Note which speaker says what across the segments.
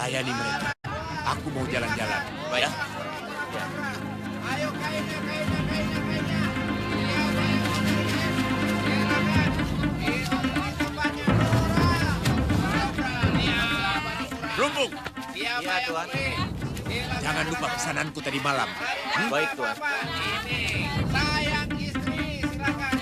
Speaker 1: Layani mereka. Aku mau jalan-jalan. Baik.
Speaker 2: Ayo kayaknya.
Speaker 1: Rumpung.
Speaker 3: Iya, Tuan.
Speaker 1: Jangan lupa pesananku tadi malam.
Speaker 3: Baik, Tuan.
Speaker 2: Ini sayang istri, silakan.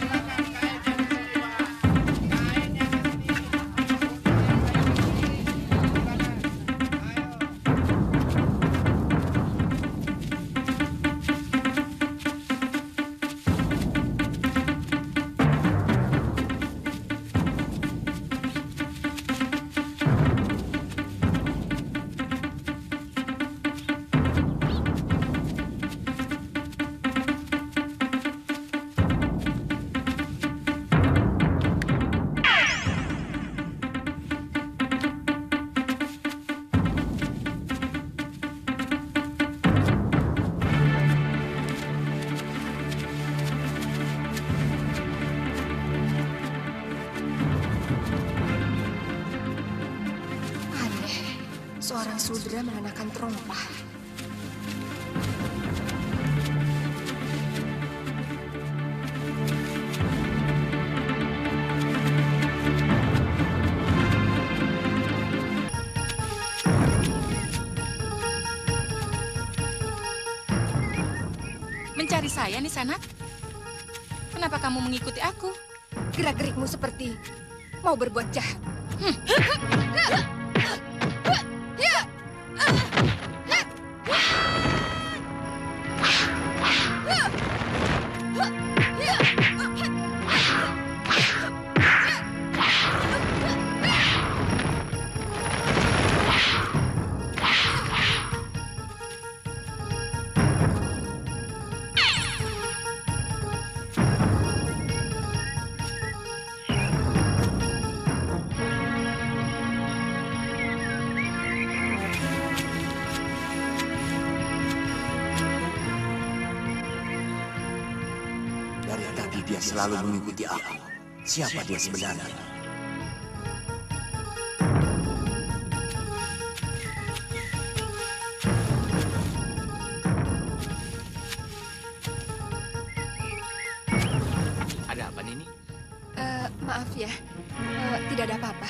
Speaker 4: Seorang sudra mengenakan trompa.
Speaker 5: Mencari saya, Nisanak? Kenapa kamu mengikuti aku?
Speaker 4: Gerak-gerikmu seperti mau berbuat jahat.
Speaker 1: Dari tadi dia selalu mengikuti aku. Siapa dia sebenarnya?
Speaker 3: Ada apa, Nini?
Speaker 4: Maaf ya, tidak ada apa-apa.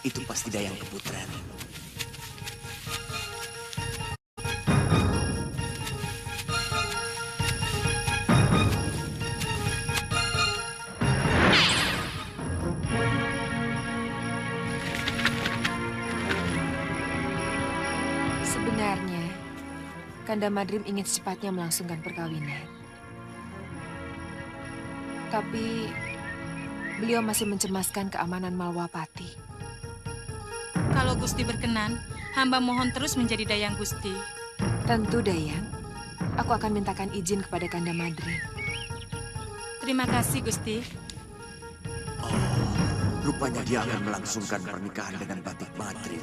Speaker 1: Itu pasti Dayang Keputren.
Speaker 4: Sebenarnya, Kanda Madrim ingin secepatnya melangsungkan perkawinan.
Speaker 6: Tapi beliau masih mencemaskan keamanan Malwapati.
Speaker 5: Kalau Gusti berkenan, hamba mohon terus menjadi dayang Gusti.
Speaker 6: Tentu, Dayang. Aku akan mintakan izin kepada Kanda Madrin.
Speaker 5: Terima kasih, Gusti.
Speaker 1: Rupanya dia akan melangsungkan pernikahan dengan Batik Madrin.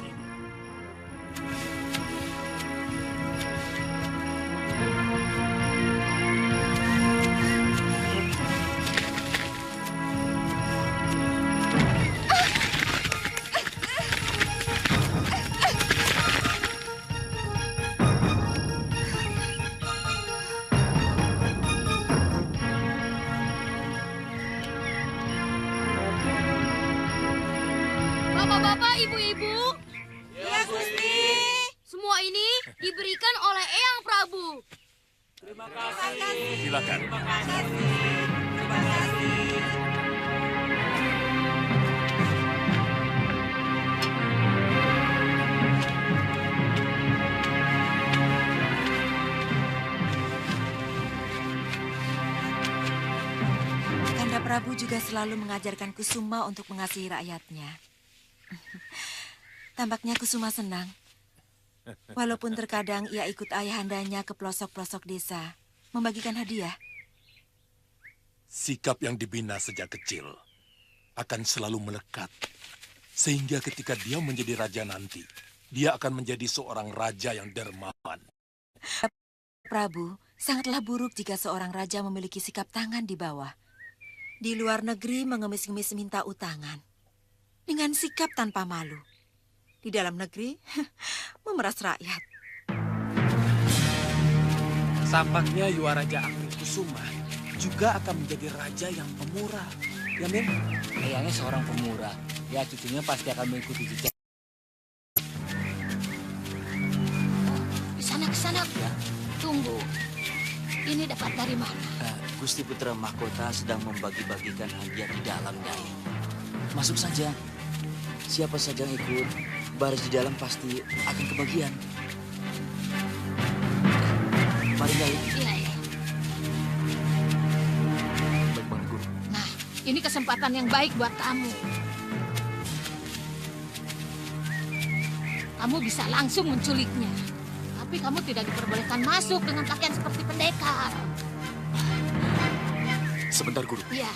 Speaker 7: Bapak-bapak, ibu-ibu. Ya, Gusti. Semua ini diberikan oleh Eyang Prabu.
Speaker 1: Terima kasih. Silakan.
Speaker 8: Kanda Prabu juga selalu mengajarkan Kusuma untuk mengasihi rakyatnya. Tampaknya Kusuma senang. Walaupun terkadang ia ikut ayahandanya ke pelosok-pelosok desa, membagikan hadiah.
Speaker 9: Sikap yang dibina sejak kecil akan selalu melekat. Sehingga ketika dia menjadi raja nanti, dia akan menjadi seorang raja yang dermawan.
Speaker 8: Prabu, sangatlah buruk jika seorang raja memiliki sikap tangan di bawah. Di luar negeri mengemis-ngemis minta utangan. Dengan sikap tanpa malu. Di dalam negeri, memeras rakyat.
Speaker 10: Tampaknya Yuaraja Angin Kusuma juga akan menjadi raja yang pemurah. Ya, Min?
Speaker 3: Kayaknya seorang pemurah. Ya, cucunya pasti akan mengikuti jejak.
Speaker 7: Ke sana.
Speaker 3: Ya.
Speaker 7: Tunggu. Ini dapat dari mana?
Speaker 3: Gusti Putra Mahkota sedang membagi-bagikan hadiah di dalam, Nyai. Masuk saja. Siapa saja yang ikut, baris di dalam pasti akan kebagian. Mari, Nyai.
Speaker 7: Iya.
Speaker 3: Baik, Guru.
Speaker 7: Nah, ini kesempatan yang baik buat kamu. Kamu bisa langsung menculiknya. Tapi kamu tidak diperbolehkan masuk dengan pakaian seperti pendekar.
Speaker 9: Sebentar, Guru.
Speaker 7: Iya.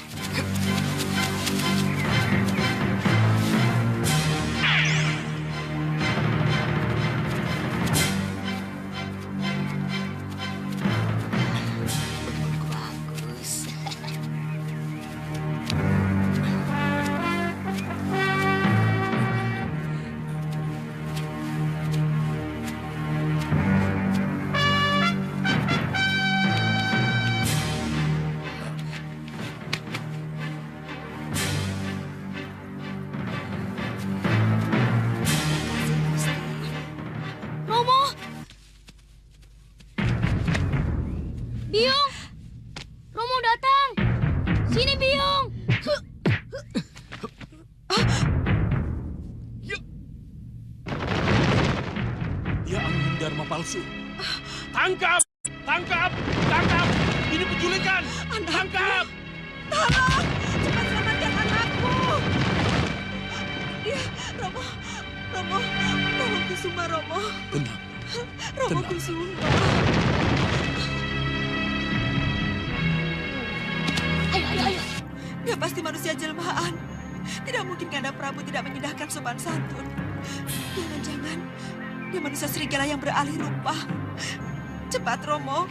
Speaker 7: Bagus. Romo! Biung! Romo datang! Sini, Biung!
Speaker 9: Dia angin dharma palsu. Tangkap! Tangkap! Tangkap! Ini penculikan! Tangkap!
Speaker 8: Tolong! Cepat selamatkan anakku! Ya, Romo. Romo Kusuma, Romo.
Speaker 9: Tenang.
Speaker 8: Romo
Speaker 9: Tenang.
Speaker 8: Kusuma.
Speaker 7: Ayo.
Speaker 8: Dia pasti manusia jelmaan. Tidak mungkin Kanda Prabu tidak menyedahkan sopan santun. Jangan-jangan dia manusia serigala yang beralih rupa. Cepat, Romo.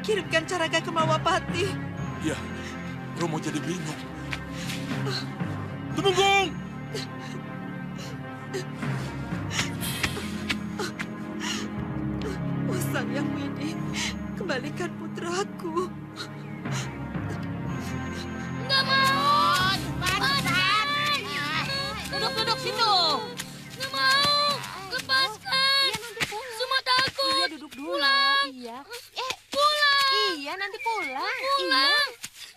Speaker 8: Kirimkan Caraka ke Malwapati.
Speaker 9: Ya, Romo jadi bingung. Tumenggung!
Speaker 8: Oh, Sang Yang Widi, kembalikan putraku.
Speaker 7: Nggak mau! Cepat! Duduk situ! Nggak mau! Lepaskan! Semua takut!
Speaker 4: Iya, duduk dulu.
Speaker 7: Pulang!
Speaker 4: Iya.
Speaker 7: Pulang!
Speaker 4: Iya, nanti pulang.
Speaker 7: Pulang!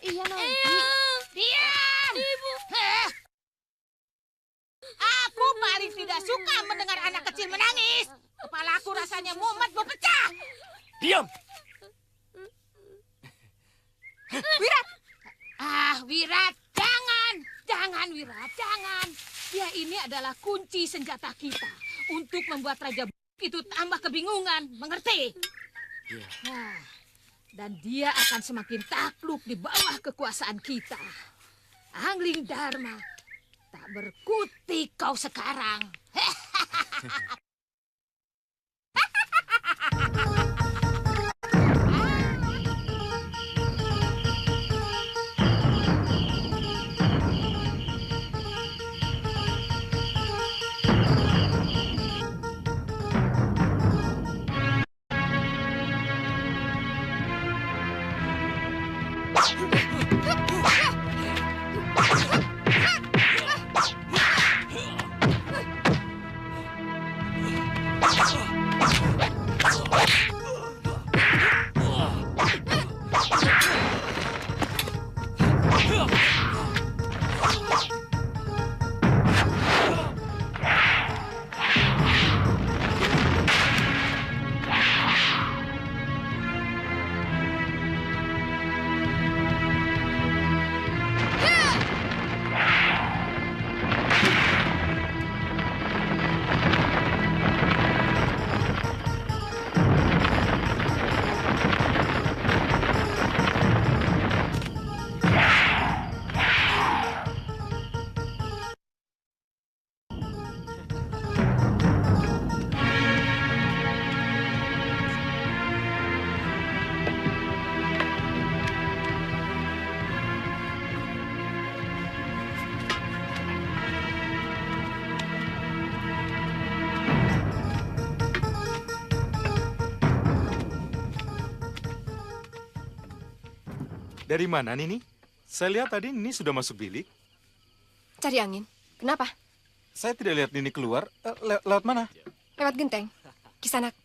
Speaker 4: Iya, nanti.
Speaker 7: Diam! Ibu!
Speaker 11: Aku paling tidak suka mendengar anak kecil menangis. Kepalaku rasanya mumet mau pecah.
Speaker 9: Diam!
Speaker 11: Wirat, jangan! Jangan, Wirat, jangan! Dia ini adalah kunci senjata kita untuk membuat Raja itu tambah kebingungan, mengerti?
Speaker 3: Iya.
Speaker 11: Nah, dan dia akan semakin takluk di bawah kekuasaan kita. Angling Dharma, tak berkutik kau sekarang.
Speaker 12: Dari mana Nini? Saya lihat tadi Nini sudah masuk bilik.
Speaker 4: Cari angin. Kenapa?
Speaker 12: Saya tidak lihat Nini keluar. Lewat mana?
Speaker 4: Lewat genteng. Kisanak.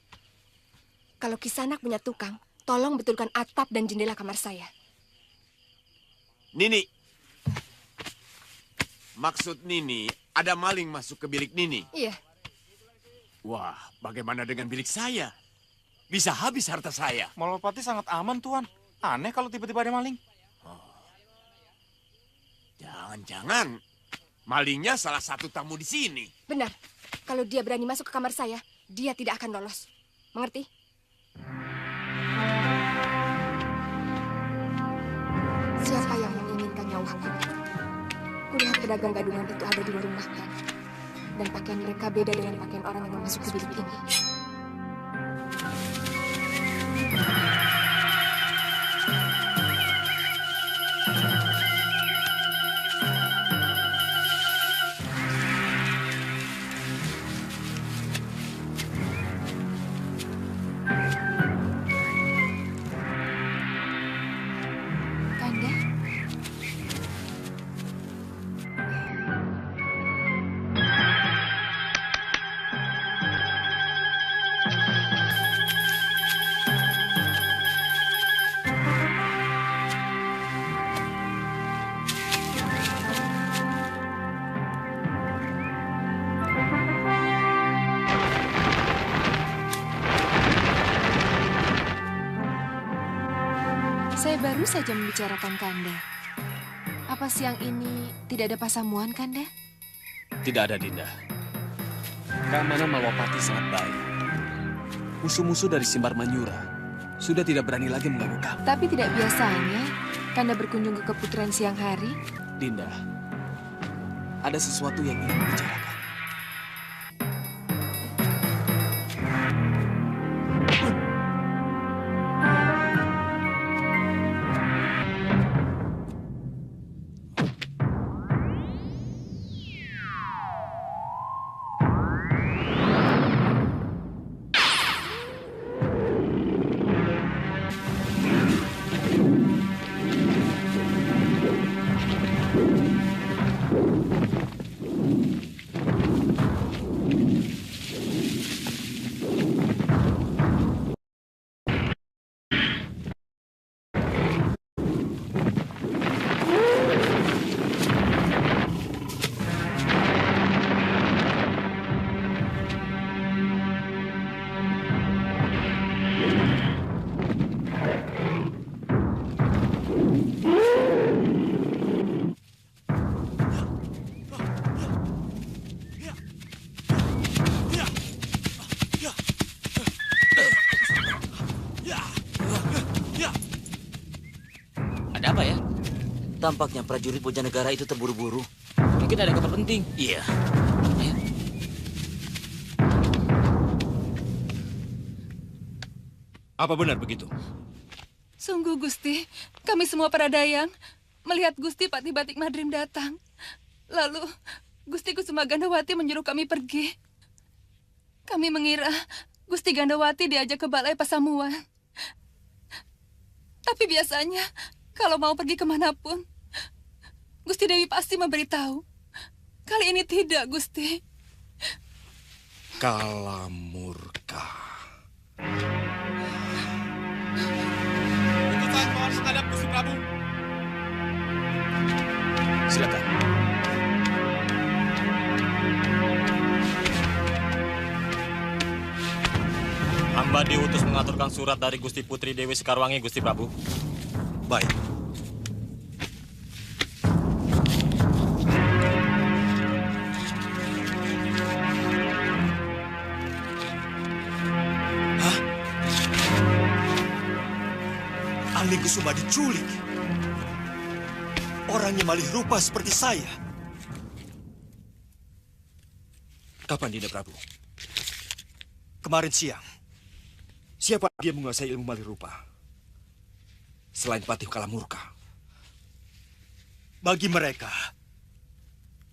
Speaker 4: Kalau Kisanak punya tukang, tolong betulkan atap dan jendela kamar saya.
Speaker 1: Nini. Maksud Nini, ada maling masuk ke bilik Nini?
Speaker 4: Iya.
Speaker 1: Wah, bagaimana dengan bilik saya? Bisa habis harta saya.
Speaker 12: Malapati sangat aman, Tuan. Aneh kalau tiba-tiba ada maling.
Speaker 1: Jangan-jangan malingnya salah satu tamu di sini.
Speaker 4: Benar. Kalau dia berani masuk ke kamar saya, dia tidak akan lolos. Mengerti? Siapa yang menginginkan nyawaku? Kulihat pedagang gadungan itu ada di warung makan. Dan pakaian mereka beda dengan pakaian orang yang masuk ke bilik ini.
Speaker 6: Saya baru saja membicarakan Kanda. Apa siang ini tidak ada pasamuan, Kanda?
Speaker 10: Tidak ada, Dinda. Keamanan Malwapati sangat baik. Musuh-musuh dari Simbar Manyura sudah tidak berani lagi mengganggu kamu.
Speaker 6: Tapi tidak biasanya Kanda berkunjung ke Keputren siang hari.
Speaker 10: Dinda, ada sesuatu yang ingin dibicarakan.
Speaker 3: Tampaknya prajurit Bojanegara itu terburu-buru.
Speaker 10: Mungkin ada kabar penting.
Speaker 3: Iya.
Speaker 13: Apa benar begitu?
Speaker 6: Sungguh, Gusti. Kami semua para dayang melihat Gusti Patih Batik Madrim datang. Lalu, Gusti Kusuma Gandawati menyuruh kami pergi. Kami mengira Gusti Gandawati diajak ke Balai Pasamuan. Tapi biasanya, kalau mau pergi kemanapun, Gusti Dewi pasti memberitahu. Kali ini tidak, Gusti.
Speaker 13: Kalamurka.
Speaker 2: Putusan mohon menghadap Gusti Prabu.
Speaker 13: Silakan.
Speaker 14: Hamba diutus mengaturkan surat dari Gusti Putri Dewi Sekarwangi, Gusti Prabu.
Speaker 13: Baik. Hah? Angling Kusuma diculik. Orangnya malih rupa seperti saya. Kapan, Dinda Prabu? Kemarin siang. Siapa dia menguasai ilmu malih rupa? Selain Patih Kalamurka. Bagi mereka,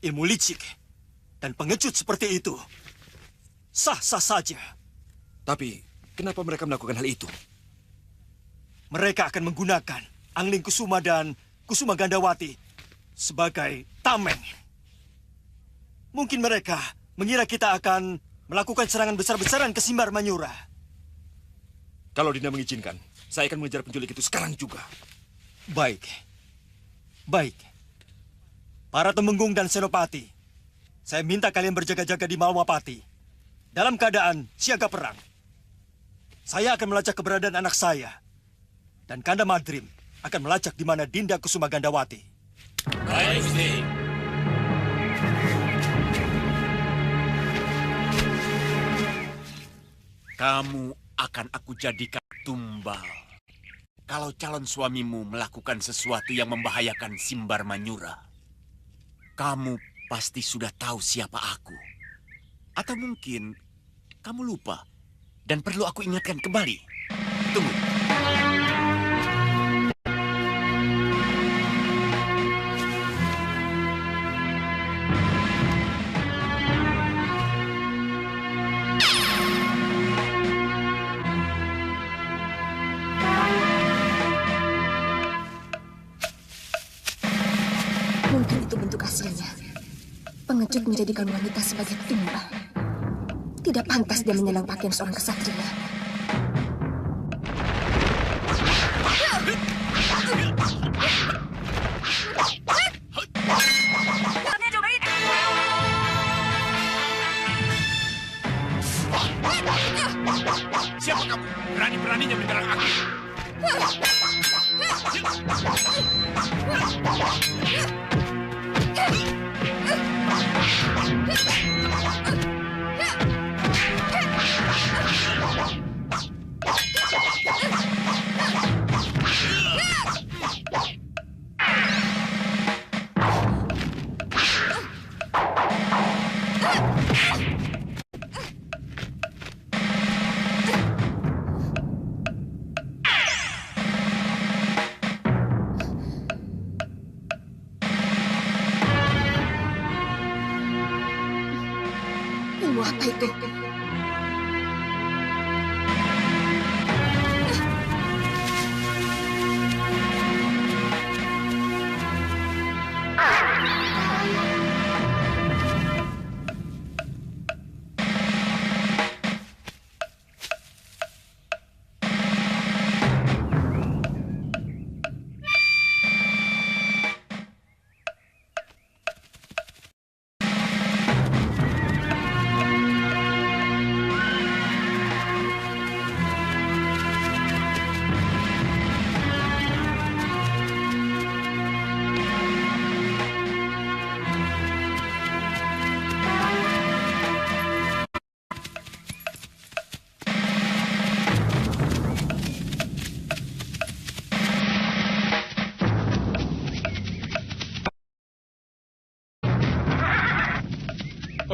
Speaker 13: ilmu licik dan pengecut seperti itu sah-sah saja. Tapi, kenapa mereka melakukan hal itu? Mereka akan menggunakan Angling Kusuma dan Kusuma Gandawati sebagai tameng. Mungkin mereka mengira kita akan melakukan serangan besar-besaran ke Simbar Manyura. Kalau Dinda mengizinkan, saya akan mengejar penculik itu sekarang juga. Baik. Baik. Para Temenggung dan Senopati, saya minta kalian berjaga-jaga di Malwapati dalam keadaan siaga perang. Saya akan melacak keberadaan anak saya. Dan Kanda Madrim akan melacak di mana Dinda Kusuma Gandawati.
Speaker 14: Baik, Gusti.
Speaker 1: Kamu akan aku jadikan tumbal. Kalau calon suamimu melakukan sesuatu yang membahayakan Simbar Manyura, kamu pasti sudah tahu siapa aku. Atau mungkin kamu lupa dan perlu aku ingatkan kembali. Tunggu.
Speaker 4: Mungkin itu bentuk aslinya. Pengecut menjadikan wanita sebagai tumbal. Tidak pantas dia menyelang pakaian seorang kesatria.
Speaker 1: Siapa kamu? Berani-beraninya menyerang aku.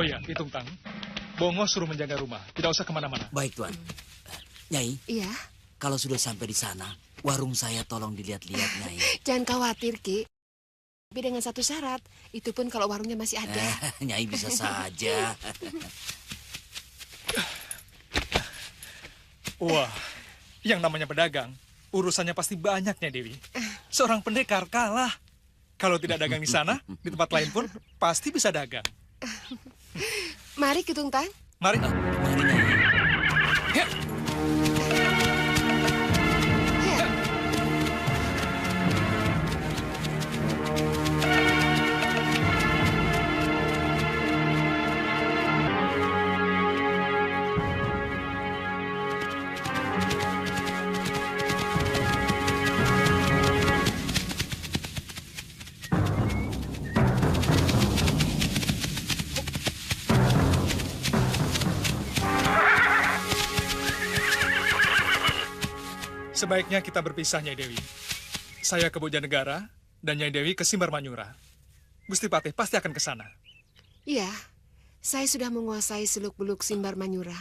Speaker 15: iya, Pitung Tang. Bongo suruh menjaga rumah, tidak usah kemana-mana.
Speaker 3: Baik, Tuan. Nyai.
Speaker 4: Iya.
Speaker 3: Kalau sudah sampai di sana, warung saya tolong dilihat-lihat, Nyai.
Speaker 4: Jangan khawatir, Ki. Tapi dengan satu syarat, itu pun kalau warungnya masih ada.
Speaker 3: Nyai bisa saja.
Speaker 15: Wah, yang namanya pedagang, urusannya pasti banyak, Nyai Dewi. Seorang pendekar kalah. Kalau tidak dagang di sana, di tempat lain pun pasti bisa dagang.
Speaker 4: Mari, Kitung Tang.
Speaker 15: Mari.
Speaker 3: Mari, Nyai.
Speaker 15: Sebaiknya kita berpisah, Nyai Dewi. Saya ke Bojanegara dan Nyai Dewi ke Simbar Manyura. Gusti Patih pasti akan ke sana.
Speaker 4: Iya, saya sudah menguasai seluk-beluk Simbar Manyura.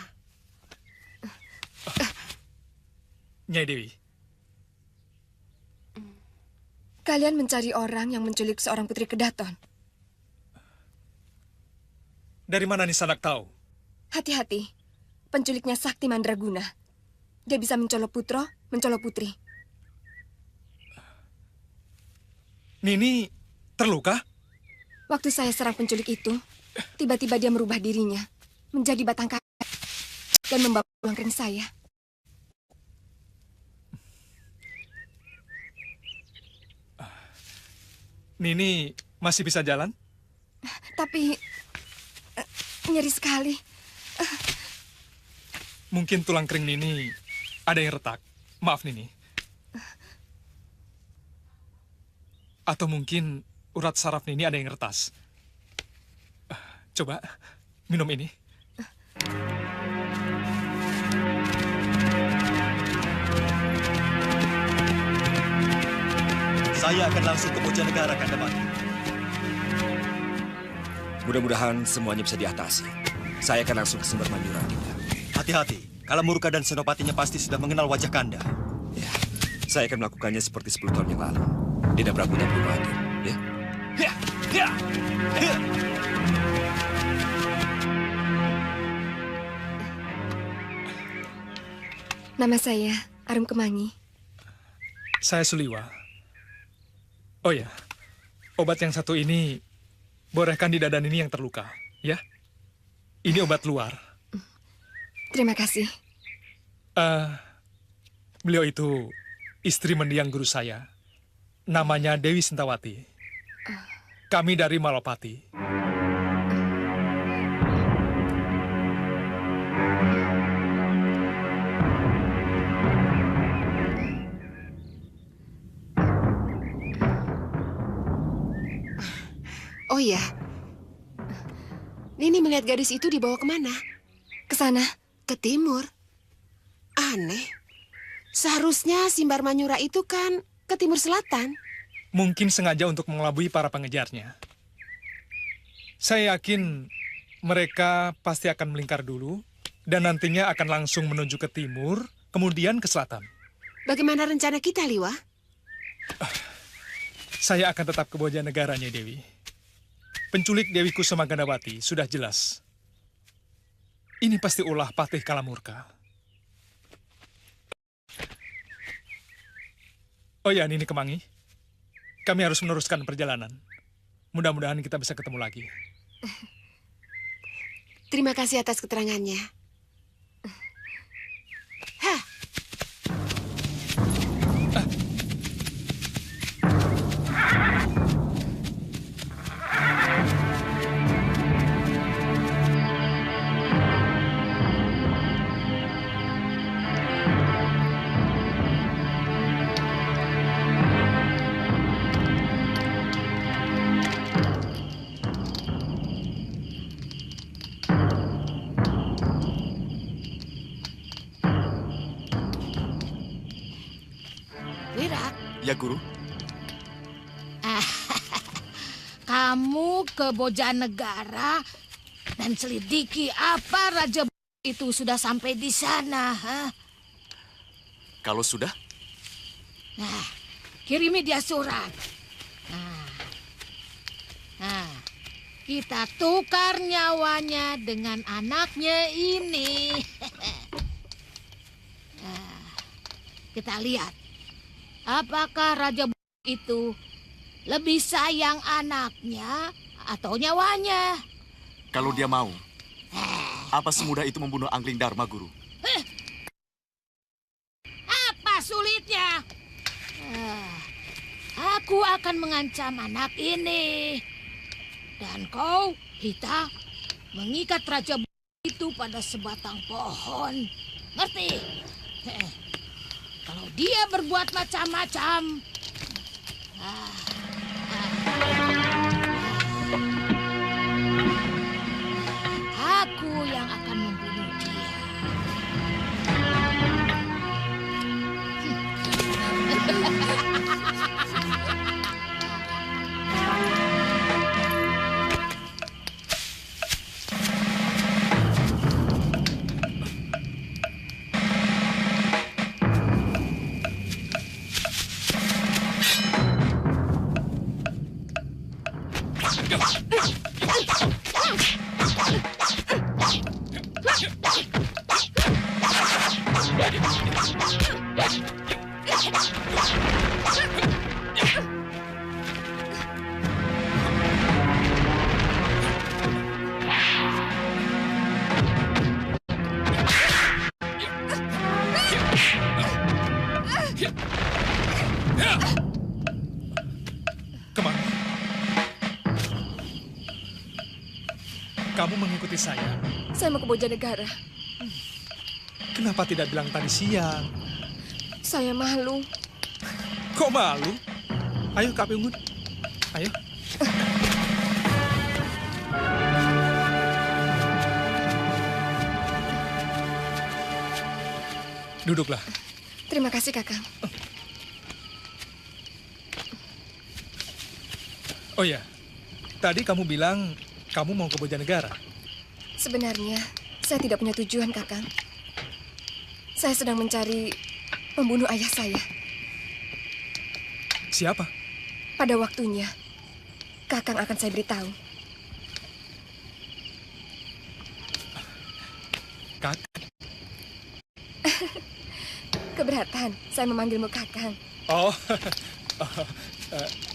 Speaker 15: Nyai Dewi.
Speaker 4: Kalian mencari orang yang menculik seorang putri Kedaton.
Speaker 15: Dari mana Nisanak tahu?
Speaker 4: Hati-hati, penculiknya Sakti Mandraguna. Dia bisa mencolok putro, mencolok putri.
Speaker 15: Nini terluka?
Speaker 4: Waktu saya serang penculik itu, tiba-tiba dia merubah dirinya menjadi batang kayu dan membawa pulang ring saya.
Speaker 15: Nini masih bisa jalan?
Speaker 4: Tapi nyeri sekali.
Speaker 15: Mungkin tulang kering Nini ada yang retak. Maaf, Nini. Atau mungkin urat saraf Nini ada yang retas. Coba minum ini.
Speaker 13: Saya akan langsung ke Bojanegara, Kandapati. Mudah-mudahan semuanya bisa diatasi. Saya akan langsung ke Simbar Manyura, Dinda. Hati-hati, Kala Murka dan Senopatinya pasti sudah mengenal wajah Kanda. Ya, saya akan melakukannya seperti 10 tahun yang lalu. Dinda Prabu tak perlu khawatir, ya? Ya, ya, ya.
Speaker 4: Nama saya Arum Kemangi.
Speaker 15: Saya Suliwa. Oh ya, obat yang satu ini bolehkan di dadan ini yang terluka, ya? Ini obat luar.
Speaker 4: Terima kasih.
Speaker 15: Beliau itu istri mendiang guru saya. Namanya Dewi Sintawati. Kami dari Malopati.
Speaker 4: Oh iya, Nini melihat gadis itu dibawa kemana? Ke sana. Ke timur. Aneh. Seharusnya Simbar Manyura itu kan ke timur selatan.
Speaker 15: Mungkin sengaja untuk mengelabui para pengejarnya. Saya yakin mereka pasti akan melingkar dulu dan nantinya akan langsung menuju ke timur, kemudian ke selatan.
Speaker 4: Bagaimana rencana kita, Liwa?
Speaker 15: Saya akan tetap ke Bojanegaranya, Dewi. Penculik Dewi Kusuma Gandawati sudah jelas. Ini pasti ulah Patih Kalamurka. Oh ya, Nini Kemangi. Kami harus meneruskan perjalanan. Mudah-mudahan kita bisa ketemu lagi.
Speaker 4: Terima kasih atas keterangannya. Hah.
Speaker 1: Ya, Guru.
Speaker 11: Kamu ke Bojanegara dan selidiki apa Raja itu sudah sampai di sana.
Speaker 10: Kalau sudah?
Speaker 11: Nah, kirimi dia surat. Nah, kita tukar nyawanya dengan anaknya ini. Nah, kita lihat, apakah Raja itu lebih sayang anaknya atau nyawanya?
Speaker 10: Kalau dia mau, apa semudah itu membunuh Angling Dharma, Guru?
Speaker 11: Apa sulitnya? Aku akan mengancam anak ini. Dan kau, Hita, mengikat Raja itu pada sebatang pohon. Ngerti? Kalau dia berbuat macam-macam, aku yang akan membunuh dia.
Speaker 15: Kemana? Kamu mengikuti saya?
Speaker 4: Saya mau ke Bojanegara.
Speaker 15: Kenapa tidak bilang tadi siang?
Speaker 4: Saya malu.
Speaker 15: Kok malu? Ayo, Kak Ungun. Ayo. Duduklah.
Speaker 4: Terima kasih, Kakang.
Speaker 15: Oh ya, tadi kamu bilang kamu mau ke Bojanegara.
Speaker 4: Sebenarnya, saya tidak punya tujuan, Kakang. Saya sedang mencari pembunuh ayah saya.
Speaker 15: Siapa?
Speaker 4: Pada waktunya, Kakang akan saya beritahu.
Speaker 15: Kak?
Speaker 4: Keberatan, saya memanggilmu Kakang.
Speaker 15: Oh,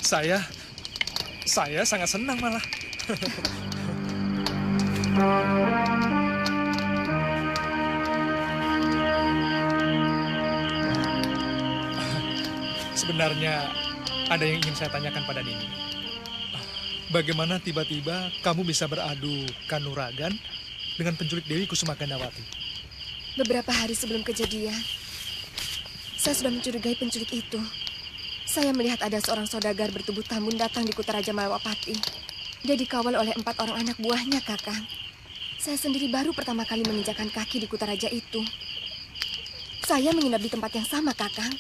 Speaker 15: saya sangat senang malah. Sebenarnya ada yang ingin saya tanyakan pada Nini. Bagaimana tiba-tiba kamu bisa beradu kanuragan dengan penculik Dewi Kusuma Gandawati?
Speaker 4: Beberapa hari sebelum kejadian, saya sudah mencurigai penculik itu. Saya melihat ada seorang saudagar bertubuh tambun datang di Kutaraja Malawapati. Dia dikawal oleh 4 orang anak buahnya, Kakang. Saya sendiri baru pertama kali menginjakan kaki di Kutaraja itu. Saya menginap di tempat yang sama, Kakang.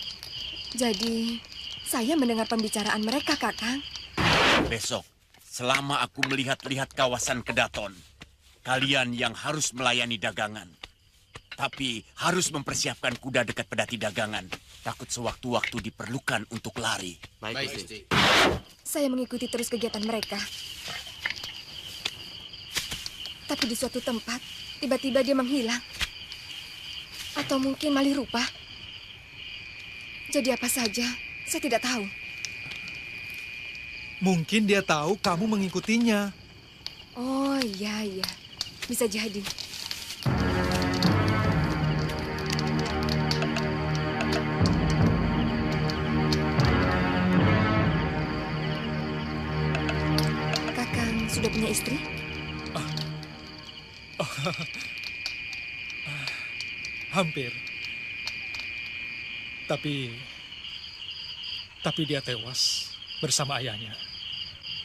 Speaker 4: Jadi, saya mendengar pembicaraan mereka, Kakang.
Speaker 1: Besok, selama aku melihat-lihat kawasan Kedaton, kalian yang harus melayani dagangan. Tapi harus mempersiapkan kuda dekat pedati dagangan. Takut sewaktu-waktu diperlukan untuk lari.
Speaker 3: Baik, Gusti.
Speaker 4: Saya mengikuti terus kegiatan mereka. Tapi di suatu tempat, tiba-tiba dia menghilang. Atau mungkin malih rupa. Jadi apa saja, saya tidak tahu.
Speaker 15: Mungkin dia tahu kamu mengikutinya.
Speaker 4: Oh, iya. Bisa jadi. Kakang sudah punya istri?
Speaker 15: Hampir. Tapi dia tewas bersama ayahnya,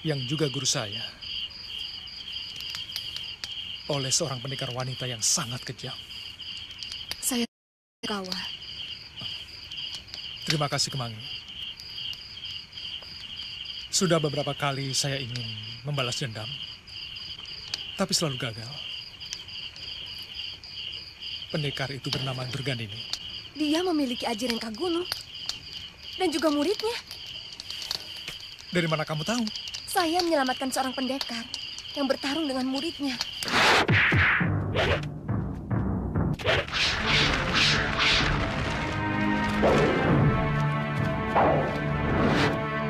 Speaker 15: yang juga guru saya, oleh seorang pendekar wanita yang sangat kejam.
Speaker 4: Saya kawa.
Speaker 15: Terima kasih, Kemangi. Sudah beberapa kali saya ingin membalas dendam. tapi selalu gagal. Pendekar itu bernama Durganini.
Speaker 4: Dia memiliki Aji Rengka Gunung. Dan juga muridnya.
Speaker 15: Dari mana kamu tahu?
Speaker 4: Saya menyelamatkan seorang pendekar yang bertarung dengan muridnya.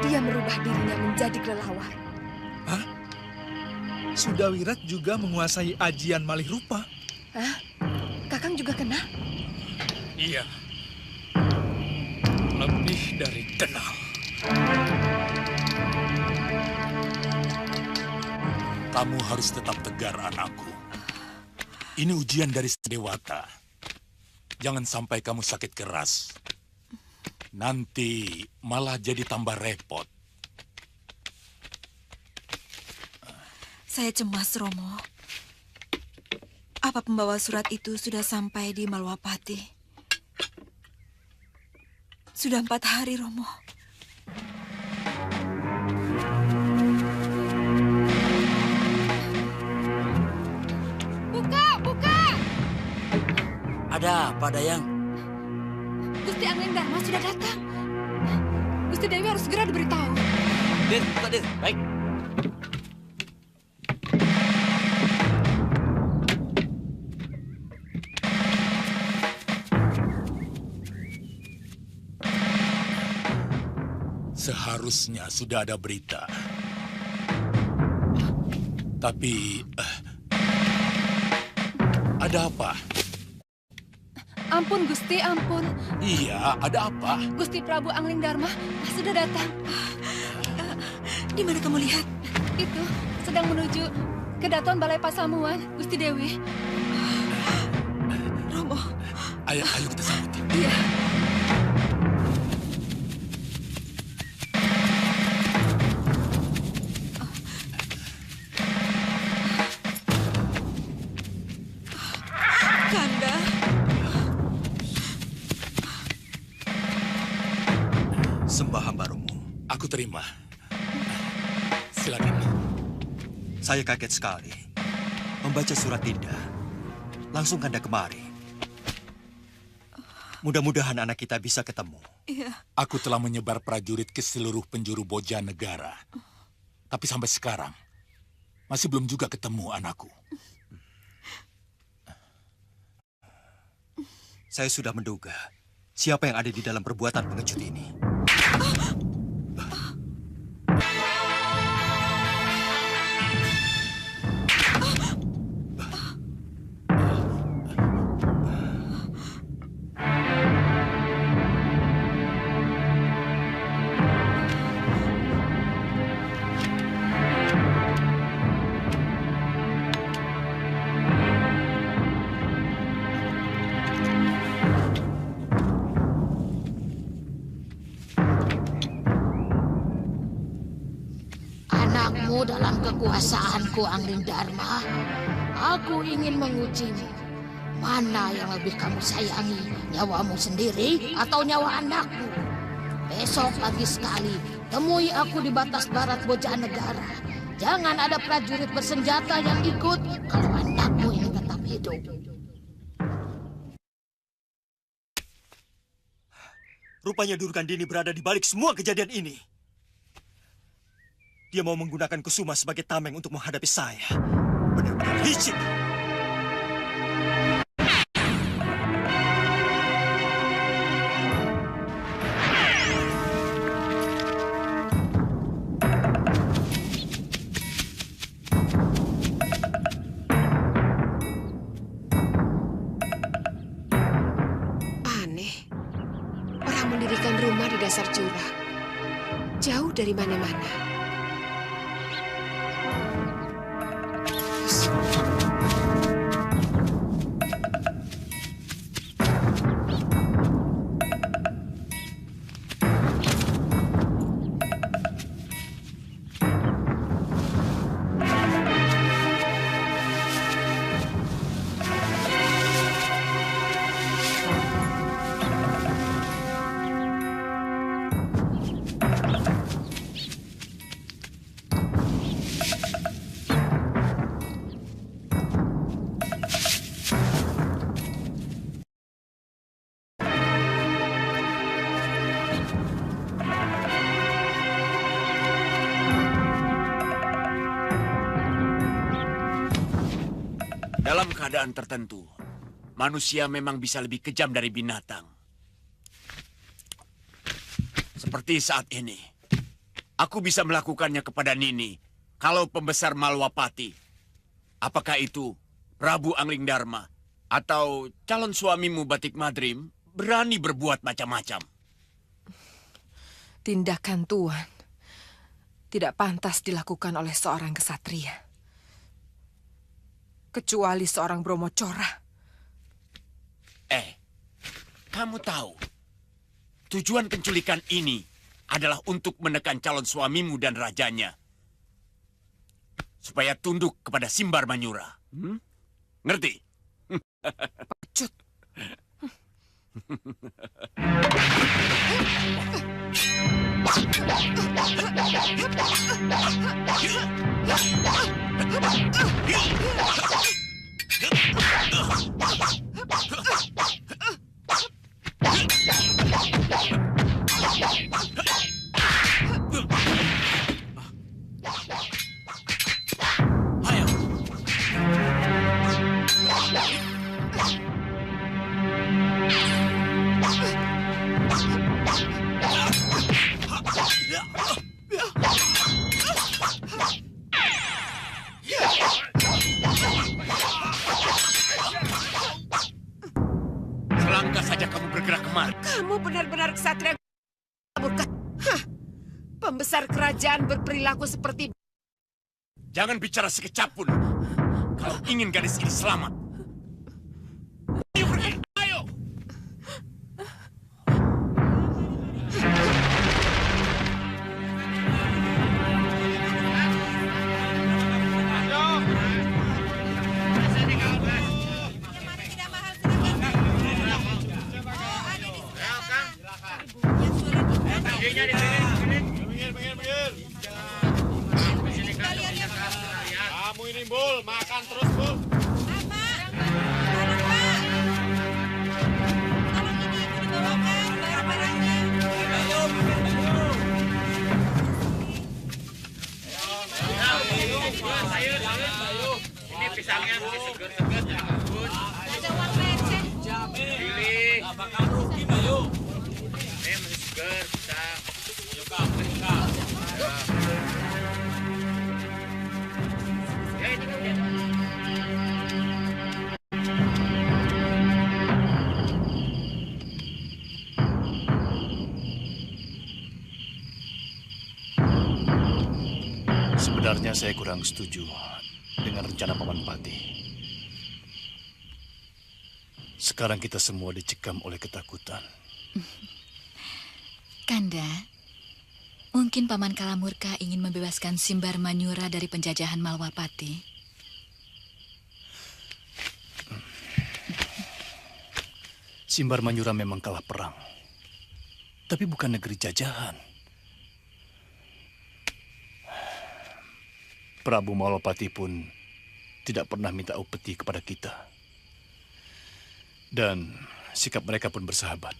Speaker 4: Dia merubah dirinya menjadi kelelawar.
Speaker 15: Hah? Sudawirat juga menguasai ajian malih rupa.
Speaker 4: Hah? Kakang juga kenal?
Speaker 15: Iya. Lebih dari kenal.
Speaker 9: Kamu harus tetap tegar, anakku. Ini ujian dari Dewata. Jangan sampai kamu sakit keras. Nanti malah jadi tambah repot.
Speaker 8: Saya cemas, Romo. Apa pembawa surat itu sudah sampai di Malwapati? Sudah 4 hari, Romo.
Speaker 7: Buka!
Speaker 3: Ada apa, Dayang?
Speaker 6: Gusti Angling Dharma sudah datang. Gusti Dewi harus segera diberitahu.
Speaker 3: Dir, buka, Dir. Baik.
Speaker 9: Seharusnya sudah ada berita. Tapi... ada apa?
Speaker 6: Ampun, Gusti, ampun.
Speaker 9: Iya, ada apa?
Speaker 6: Gusti Prabu Angling Dharma sudah datang.
Speaker 8: Di mana kamu lihat?
Speaker 6: Itu, sedang menuju ke Daton Balai Pasamuan, Gusti Dewi.
Speaker 8: Romo.
Speaker 9: Ayo kita sambut.
Speaker 8: Iya. Kanda.
Speaker 13: Sembah hamba Romo.
Speaker 9: Aku terima. Silakan.
Speaker 13: Saya kaget sekali membaca surat Dinda. Langsung Kanda kemari. Mudah-mudahan anak kita bisa ketemu.
Speaker 8: Iya.
Speaker 9: Aku telah menyebar prajurit ke seluruh penjuru Bojanegara. Tapi sampai sekarang masih belum juga ketemu anakku.
Speaker 13: Saya sudah menduga siapa yang ada di dalam perbuatan pengecut ini.
Speaker 11: Anakmu dalam kekuasaanku, Angling Dharma. Aku ingin mengujimu. Mana yang lebih kamu sayangi, nyawamu sendiri atau nyawa anakmu? Besok pagi sekali, temui aku di batas barat Bojanegara. Jangan ada prajurit bersenjata yang ikut kalau anakmu ingin tetap hidup.
Speaker 13: Rupanya Durgandini berada di balik semua kejadian ini. Dia mau menggunakan Kusuma sebagai tameng untuk menghadapi saya. Benar-benar licik.
Speaker 16: Aneh. Orang mendirikan rumah di dasar jurang. Jauh dari mana-mana.
Speaker 1: Dalam keadaan tertentu, manusia memang bisa lebih kejam dari binatang. Seperti saat ini. Aku bisa melakukannya kepada Nini. Kalau pembesar Malwapati. Apakah itu Prabu Anglingdarma atau calon suamimu Batik Madrim berani berbuat macam-macam?
Speaker 16: Tindakan Tuan tidak pantas dilakukan oleh seorang kesatria. Kecuali seorang Bromocora.
Speaker 1: Kamu tahu, tujuan penculikan ini adalah untuk menekan calon suamimu dan rajanya. Supaya tunduk kepada Simbar Manyura. Ngerti?
Speaker 16: Pecut.
Speaker 1: Selangkah saja kamu bergerak kemari.
Speaker 16: Kamu benar-benar kesatria murka. Hah, pembesar kerajaan berperilaku seperti...
Speaker 1: Jangan bicara sekecap pun. Kalau ingin gadis ini selamat. Ayo pergi, ayo!
Speaker 2: Kamu ini, Bul, makan terus, Bul. Ini pisangnya masih seger-seger, ya ampun. Ada uang receh. Pilih. Gak bakal rugi, Bayu. Ini masih seger, pisang. Yuk, Kak, Kak. Ya, ini kan dia.
Speaker 17: Sebenarnya saya kurang setuju dengan rencana Paman Pati. Sekarang kita semua dicekam oleh ketakutan.
Speaker 18: Kanda, mungkin Paman Kalamurka ingin membebaskan Simbar Manyura dari penjajahan Malwapati.
Speaker 17: Simbar Manyura memang kalah perang. Tapi bukan negeri jajahan. Prabu Malwapati pun tidak pernah minta upeti kepada kita. Dan sikap mereka pun bersahabat.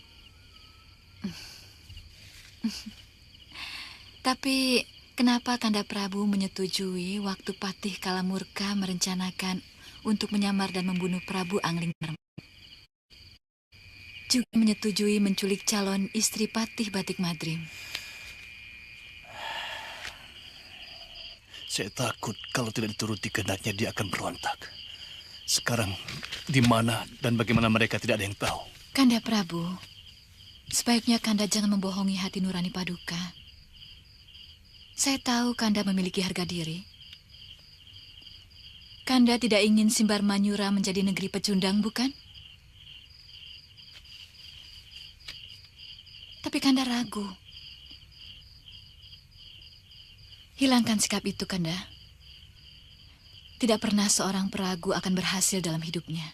Speaker 18: Tapi kenapa Kanda Prabu menyetujui waktu Patih Kalamurka merencanakan untuk menyamar dan membunuh Prabu Anglingdarma? Juga menyetujui menculik calon istri Patih Batik Madrim.
Speaker 17: Saya takut kalau tidak dituruti kehendaknya dia akan berontak. Sekarang di mana dan bagaimana mereka tidak ada yang tahu.
Speaker 18: Kanda Prabu, sebaiknya Kanda jangan membohongi hati nurani Paduka. Saya tahu Kanda memiliki harga diri. Kanda tidak ingin Simbar Manyura menjadi negeri pecundang, bukan? Tapi Kanda ragu. Hilangkan sikap itu, Kanda. Tidak pernah seorang peragu akan berhasil dalam hidupnya.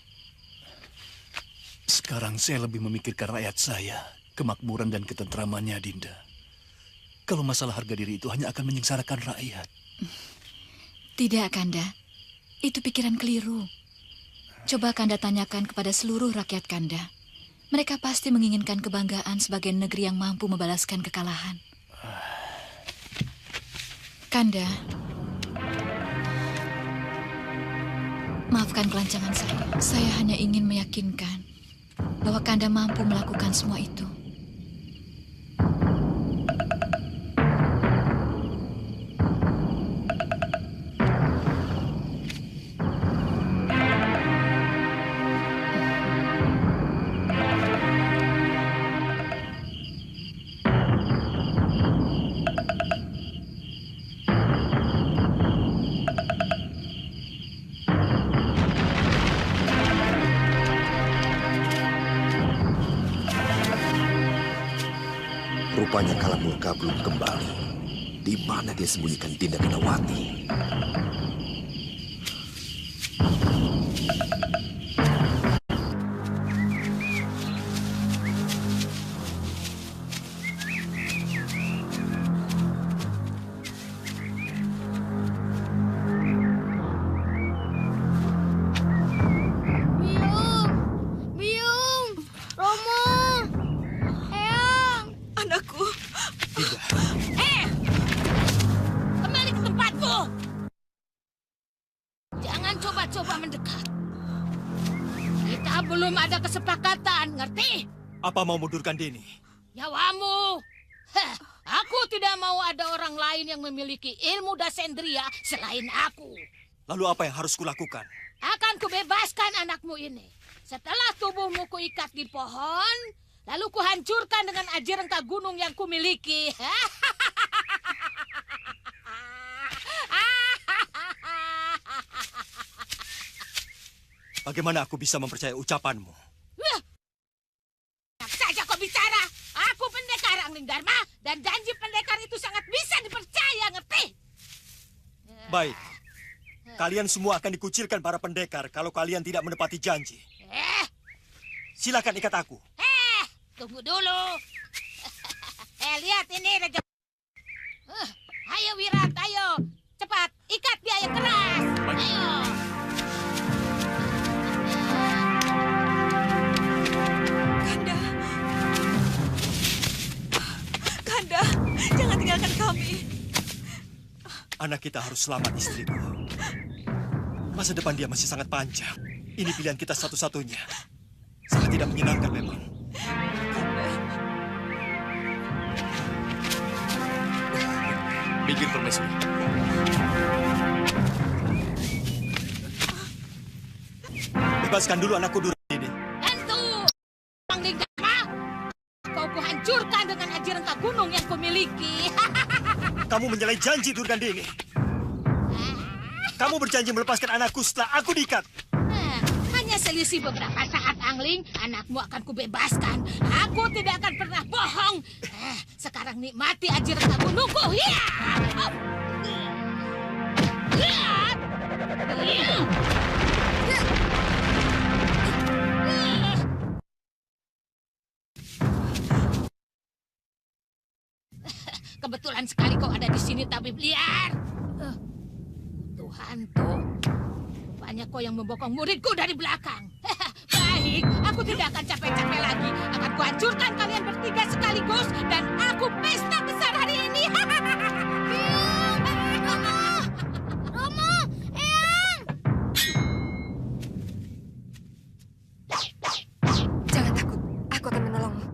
Speaker 17: Sekarang saya lebih memikirkan rakyat saya, kemakmuran dan ketentramannya, Dinda. Kalau masalah harga diri itu hanya akan menyengsarakan rakyat.
Speaker 18: Tidak, Kanda. Itu pikiran keliru. Coba Kanda tanyakan kepada seluruh rakyat Kanda. Mereka pasti menginginkan kebanggaan sebagai negeri yang mampu membalaskan kekalahan. Kanda, Maafkan kelancangan saya. Saya hanya ingin meyakinkan bahwa Kanda mampu melakukan semua itu.
Speaker 19: Rupanya Kalamurka belum kembali. Di mana dia sembunyikan Dinda Gendawati?
Speaker 7: Biung, Romo, Eyang.
Speaker 16: Anakku.
Speaker 11: Kembali ke tempatmu. Jangan coba-coba mendekat. Kita belum ada kesepakatan, ngerti?
Speaker 13: Apa mau mundurkan Dini?
Speaker 11: Nyawamu. Heh, aku tidak mau ada orang lain yang memiliki ilmu dasendria selain aku.
Speaker 13: Lalu apa yang harus kulakukan?
Speaker 11: Akan kubebaskan anakmu ini. Setelah tubuhmu kuikat di pohon, lalu kuhancurkan dengan aji rengka gunung yang kumiliki.
Speaker 13: Bagaimana aku bisa mempercayai ucapanmu?
Speaker 11: Enak saja kau bicara. Aku pendekar Angling Dharma dan janji pendekar itu sangat bisa dipercaya, ngerti?
Speaker 13: Baik. Kalian semua akan dikucilkan para pendekar kalau kalian tidak menepati janji. Silakan ikat aku.
Speaker 11: Tunggu dulu. Lihat ini Raja. Ayo Wirat, ayo. Cepat, ikat dia yang keras. Ayo.
Speaker 6: Kanda, jangan tinggalkan kami.
Speaker 13: Anak kita harus selamat, istriku. Masa depan dia masih sangat panjang. Ini pilihan kita satu-satunya. Sangat tidak menyenangkan memang.
Speaker 10: Minggir, Permaisuri.
Speaker 13: Bebaskan dulu anakku dulu ini.
Speaker 11: Tentu. Angling Dharma. Kau kuhancurkan dengan aji rengka gunung yang kumiliki.
Speaker 13: Kamu menyalahi janji, Durgandini. Kamu berjanji melepaskan anakku setelah aku diikat.
Speaker 11: Hanya selisih beberapa saat, Angling. Anakmu akan kubebaskan. Aku tidak akan pernah bohong. Sekarang nikmati aji rengka gunungku. Ya! Kebetulan sekali kau ada di sini, tabib liar. Tuhanku, rupanya kau yang membokong muridku dari belakang. Baik, aku tidak akan capek-capek lagi. Akan kuhancurkan kalian bertiga sekaligus dan aku pesta besar hari ini.
Speaker 7: Romo, Eyang.
Speaker 4: Jangan takut, aku akan menolongmu.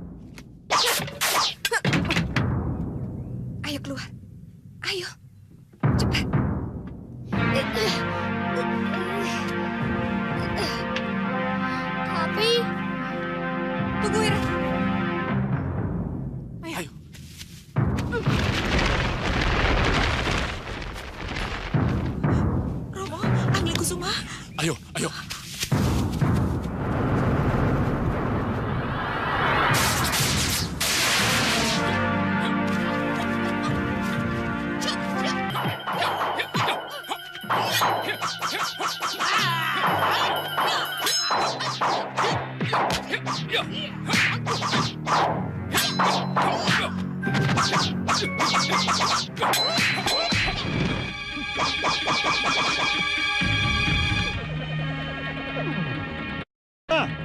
Speaker 4: Ayo keluar, ayo, cepat.
Speaker 7: Tapi,
Speaker 4: tunggu Wira.
Speaker 10: Ayo.
Speaker 6: Romo, Angling Kusuma.
Speaker 10: Ayo, ayo.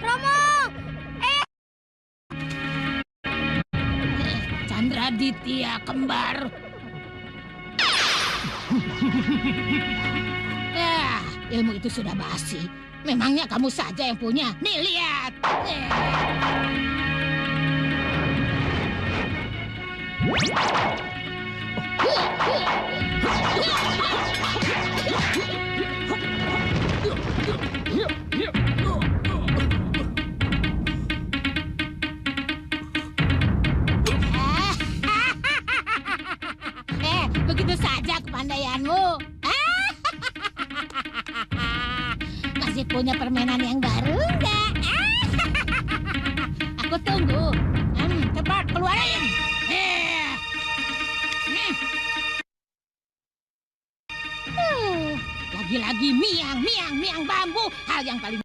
Speaker 7: Romo,
Speaker 11: Chandraditya kembar. Ya, ilmu itu sudah basi. Memangnya kamu saja yang punya? Nih, lihat. Begitu saja kepandaianmu. Masih punya permainan yang baru enggak? Aku tunggu. Cepat keluarin. Lagi-lagi miang bambu. Hal yang paling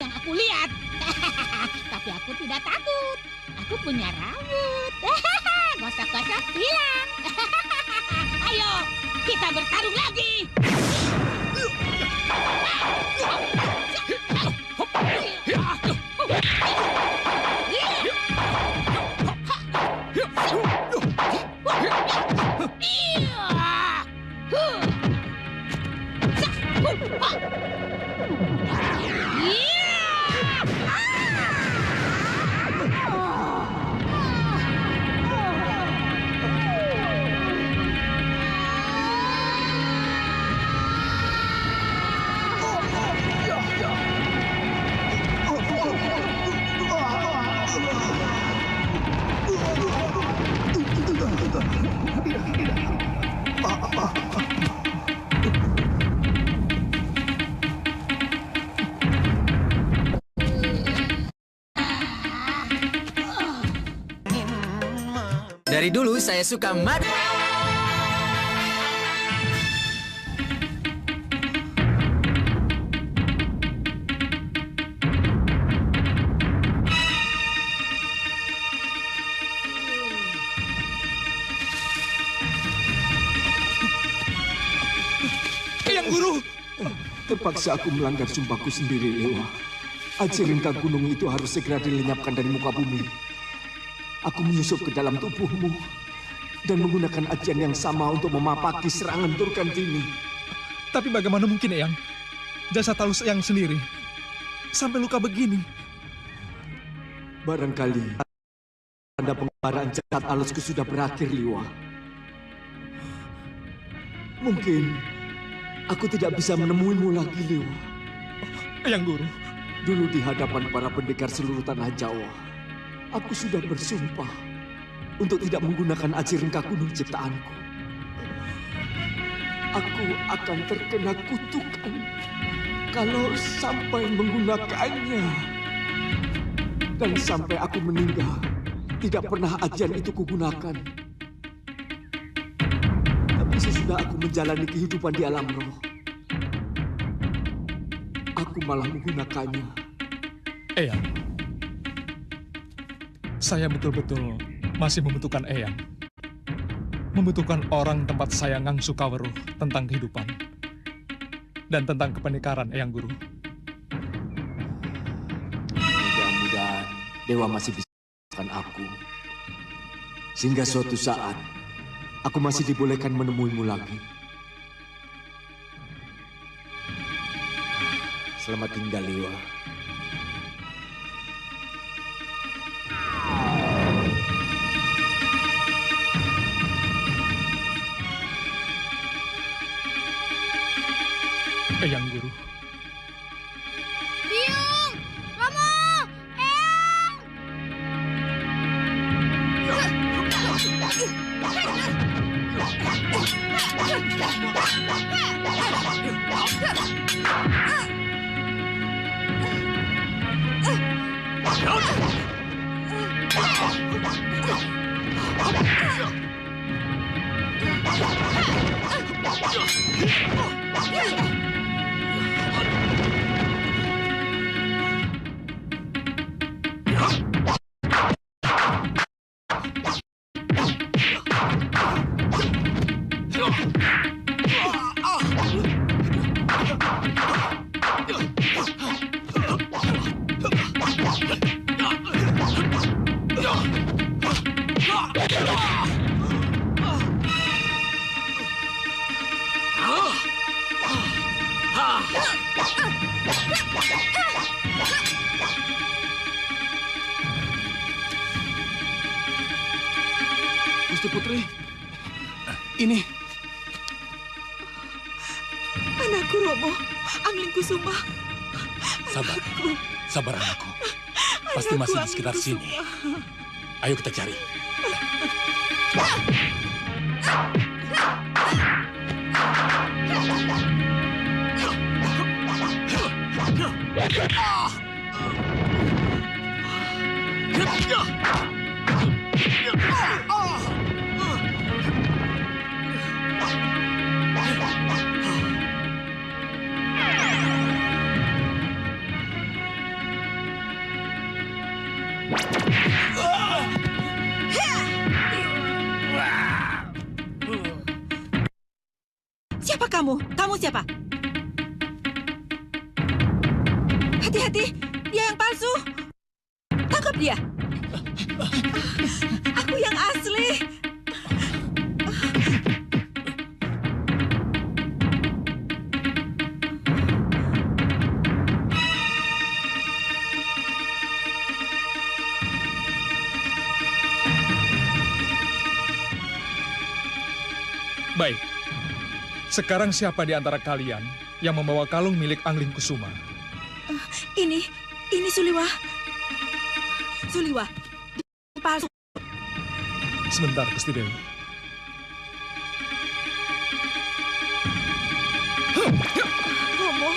Speaker 11: yang aku lihat. Tapi aku tidak takut. Aku punya rambut. Gosok-gosok hilang. Ayo, kita bertarung lagi.
Speaker 3: Dari dulu saya suka mad.
Speaker 13: Yang Guru! Terpaksa aku melanggar sumpahku sendiri, Lewa. Aji rengka gunung itu harus segera dilenyapkan dari muka bumi. Aku menyusup ke dalam tubuhmu dan menggunakan ajian yang sama untuk memapaki serangan Turkantini.
Speaker 15: Tapi bagaimana mungkin, Eyang? Jasad halus Eyang sendiri sampai luka begini.
Speaker 13: Barangkali tanda pengembaraan jasad halusku sudah berakhir, Liwa. Mungkin aku tidak bisa menemuimu lagi, Liwa.
Speaker 15: Eyang Guru.
Speaker 13: Dulu di hadapan para pendekar seluruh tanah Jawa, aku sudah bersumpah untuk tidak menggunakan aji rengka gunung ciptaanku. Aku akan terkena kutukan kalau sampai menggunakannya. Dan sampai aku meninggal, tidak pernah ajian itu kugunakan. Tapi sesudah aku menjalani kehidupan di alam roh, aku malah menggunakannya.
Speaker 15: Eyang, saya betul-betul masih membutuhkan Eyang. Membutuhkan orang tempat saya ngangsu kaweruh tentang kehidupan. Dan tentang kepernikaran, Eyang Guru.
Speaker 13: Mudah-mudahan Dewa masih bisa menemukan aku. Sehingga suatu saat, aku masih dibolehkan menemuimu lagi. Selamat tinggal, Liwa.
Speaker 15: Eyang Guru.
Speaker 7: Biung! Romo! Eyang!
Speaker 17: Gusti Putri, ini.
Speaker 8: Anakku Romo, Angling Kusuma.
Speaker 9: Sabar, sabar anakku. Pasti masih di sekitar sini. Ayo kita cari.
Speaker 8: Siapa kamu? Kamu siapa? Hati-hati, dia yang palsu. Tangkap dia. Aku yang asli.
Speaker 15: Baik. Sekarang siapa di antara kalian yang membawa kalung milik Angling Kusuma?
Speaker 8: Ini Suliwa. Suliwa, palsu.
Speaker 15: Sebentar, Gusti Dewi.
Speaker 8: Romo.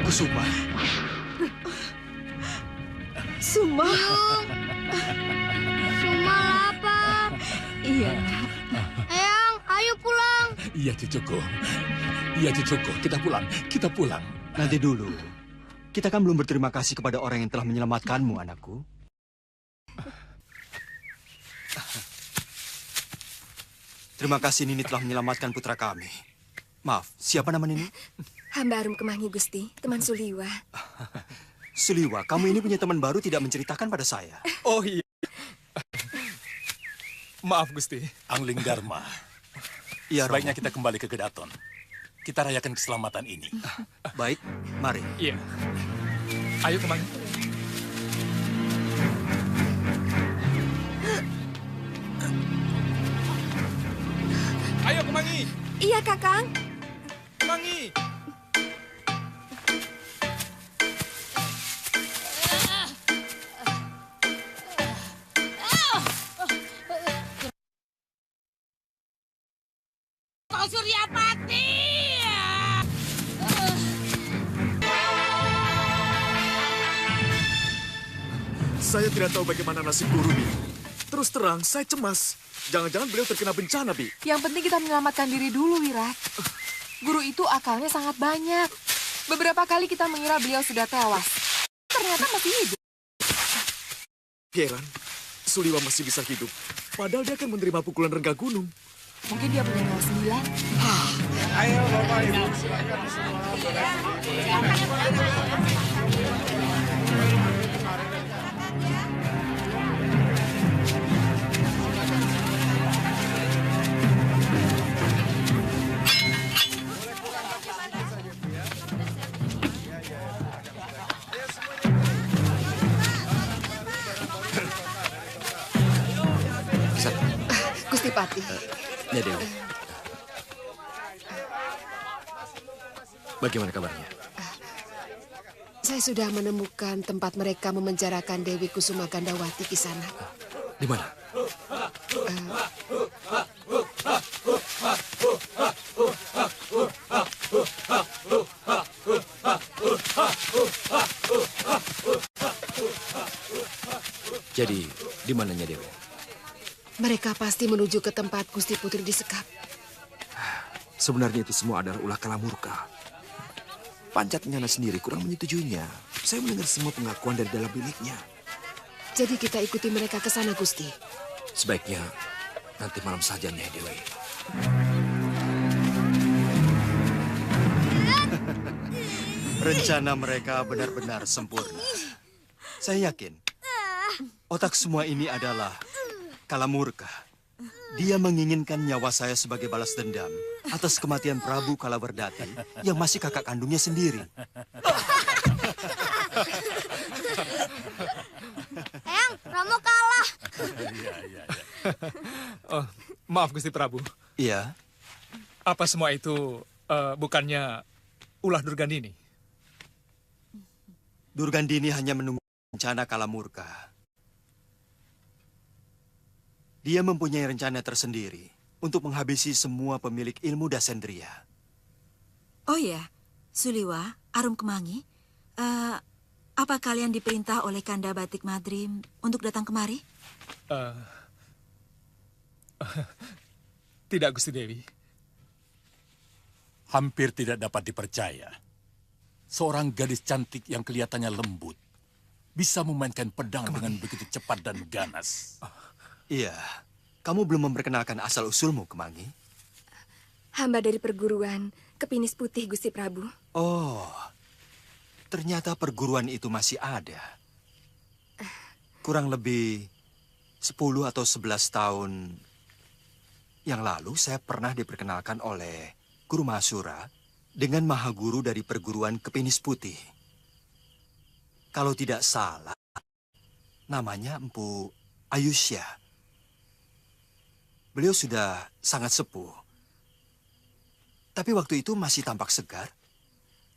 Speaker 13: Kusuma.
Speaker 8: Suma.
Speaker 7: Suma lapar.
Speaker 8: Iya, Nak.
Speaker 7: Eyang, ayo pulang.
Speaker 9: Iya, cucuku. Iya, cucuku. Kita pulang. Kita pulang.
Speaker 13: Nanti dulu. Kita kan belum berterima kasih kepada orang yang telah menyelamatkanmu, anakku. Terima kasih Nini telah menyelamatkan putra kami. Maaf, siapa nama Nini?
Speaker 4: Hamba Arum Kemangi, Gusti. Teman Suliwa.
Speaker 13: Suliwa, kamu ini punya teman baru tidak menceritakan pada saya.
Speaker 15: Oh iya. Maaf, Gusti.
Speaker 9: Angling Dharma.
Speaker 13: Iya,
Speaker 9: Sebaiknya kita kembali ke Gedaton. Kita rayakan keselamatan ini.
Speaker 13: Baik, mari.
Speaker 15: Iya. Ayo Kemangi. Ayo Kemangi.
Speaker 4: Iya, Kakang.
Speaker 15: Kemangi.
Speaker 11: Kau Suryapati!
Speaker 20: Saya tidak tahu bagaimana nasib guru, Bi. Terus terang, saya cemas. Jangan-jangan beliau terkena bencana, Bi.
Speaker 6: Yang penting kita menyelamatkan diri dulu, Wirat. Guru itu akalnya sangat banyak. Beberapa kali kita mengira beliau sudah tewas. Ternyata masih hidup.
Speaker 20: Heran, Suliwa masih bisa hidup. Padahal dia akan menerima pukulan rengga gunung.
Speaker 6: Mungkin dia punya nyawa 9.
Speaker 20: Ayo, Bapak Ibu.
Speaker 16: Gusti Pati.
Speaker 19: Nyai Dewi. Bagaimana kabarnya?
Speaker 16: Saya sudah menemukan tempat mereka memenjarakan Dewi Kusuma Gandawati di sana.
Speaker 19: Di mana? Jadi, di mananya Dewi?
Speaker 16: Mereka pasti menuju ke tempat Gusti Putri disekap.
Speaker 19: Sebenarnya itu semua adalah ulah Kalamurka. Pancatnyana sendiri kurang menyetujuinya. Saya mendengar semua pengakuan dari dalam biliknya.
Speaker 16: Jadi kita ikuti mereka ke sana, Gusti.
Speaker 19: Sebaiknya nanti malam saja, Nyai Dewi.
Speaker 13: Rencana mereka benar-benar sempurna. Saya yakin otak semua ini adalah Kalamurka. Dia menginginkan nyawa saya sebagai balas dendam atas kematian Prabu Kalawardhati yang masih kakak kandungnya sendiri.
Speaker 7: Eyang, Romo kalah.
Speaker 15: Oh, maaf Gusti Prabu.
Speaker 13: Iya.
Speaker 15: Apa semua itu bukannya ulah Durgandini?
Speaker 13: Durgandini hanya menunggu rencana Kalamurka. Dia mempunyai rencana tersendiri untuk menghabisi semua pemilik ilmu Dasendria.
Speaker 8: Oh ya, Suliwa, Arum Kemangi, apa kalian diperintah oleh Kanda Batik Madrim untuk datang kemari?
Speaker 15: Tidak, Gusti Dewi.
Speaker 9: Hampir tidak dapat dipercaya. Seorang gadis cantik yang kelihatannya lembut bisa memainkan pedang dengan begitu cepat dan ganas.
Speaker 13: Iya, kamu belum memperkenalkan asal-usulmu, Kemangi.
Speaker 4: Hamba dari perguruan Kepinis Putih, Gusti Prabu.
Speaker 13: Oh, ternyata perguruan itu masih ada. Kurang lebih 10 atau 11 tahun yang lalu saya pernah diperkenalkan oleh Guru Mahasura dengan Mahaguru dari perguruan Kepinis Putih. Kalau tidak salah, namanya Empu Ayusya. Beliau sudah sangat sepuh. Tapi waktu itu masih tampak segar.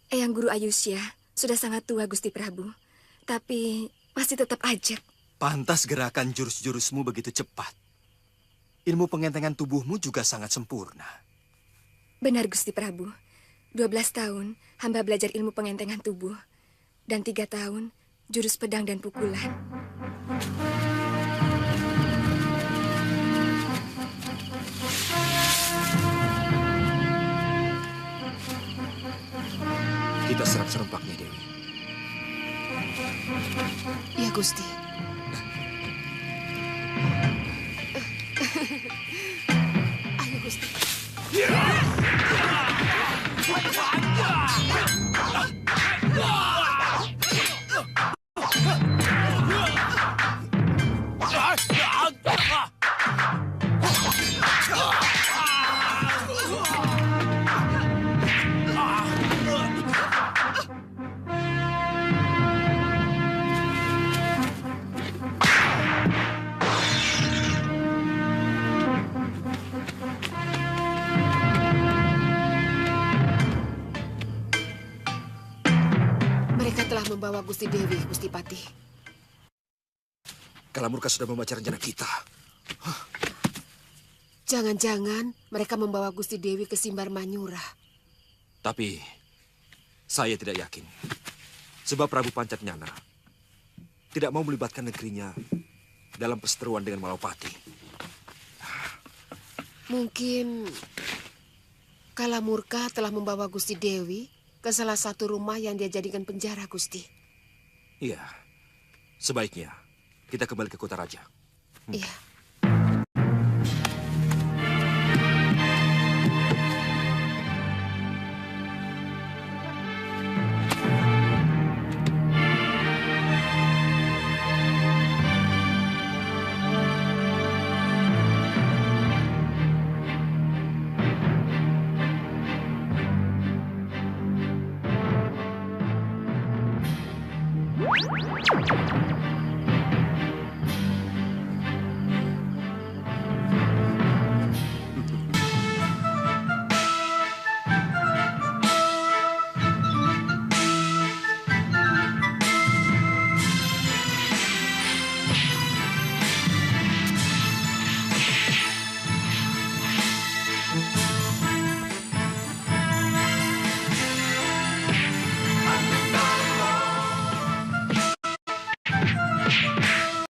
Speaker 4: Eyang Guru Ayusya sudah sangat tua, Gusti Prabu. Tapi masih tetap ajak.
Speaker 13: Pantas gerakan jurus-jurusmu begitu cepat. Ilmu pengentengan tubuhmu juga sangat sempurna.
Speaker 4: Benar, Gusti Prabu. 12 tahun hamba belajar ilmu pengentengan tubuh. Dan 3 tahun jurus pedang dan pukulan.
Speaker 19: Kita serang serempaknya, Dewi.
Speaker 16: Ya, Gusti. Ayo, Gusti. Mereka telah membawa Gusti Dewi, Gusti Pati.
Speaker 19: Kalamurka sudah membaca rencana kita.
Speaker 16: Jangan-jangan mereka membawa Gusti Dewi ke Simbar Manyura.
Speaker 19: Tapi saya tidak yakin. Sebab Prabu Pancatnyana tidak mau melibatkan negerinya dalam perseteruan dengan Malawapati.
Speaker 16: Mungkin Kalamurka telah membawa Gusti Dewi ke salah satu rumah yang dia jadikan penjara, Gusti.
Speaker 19: Iya, sebaiknya kita kembali ke kota raja.
Speaker 16: Iya.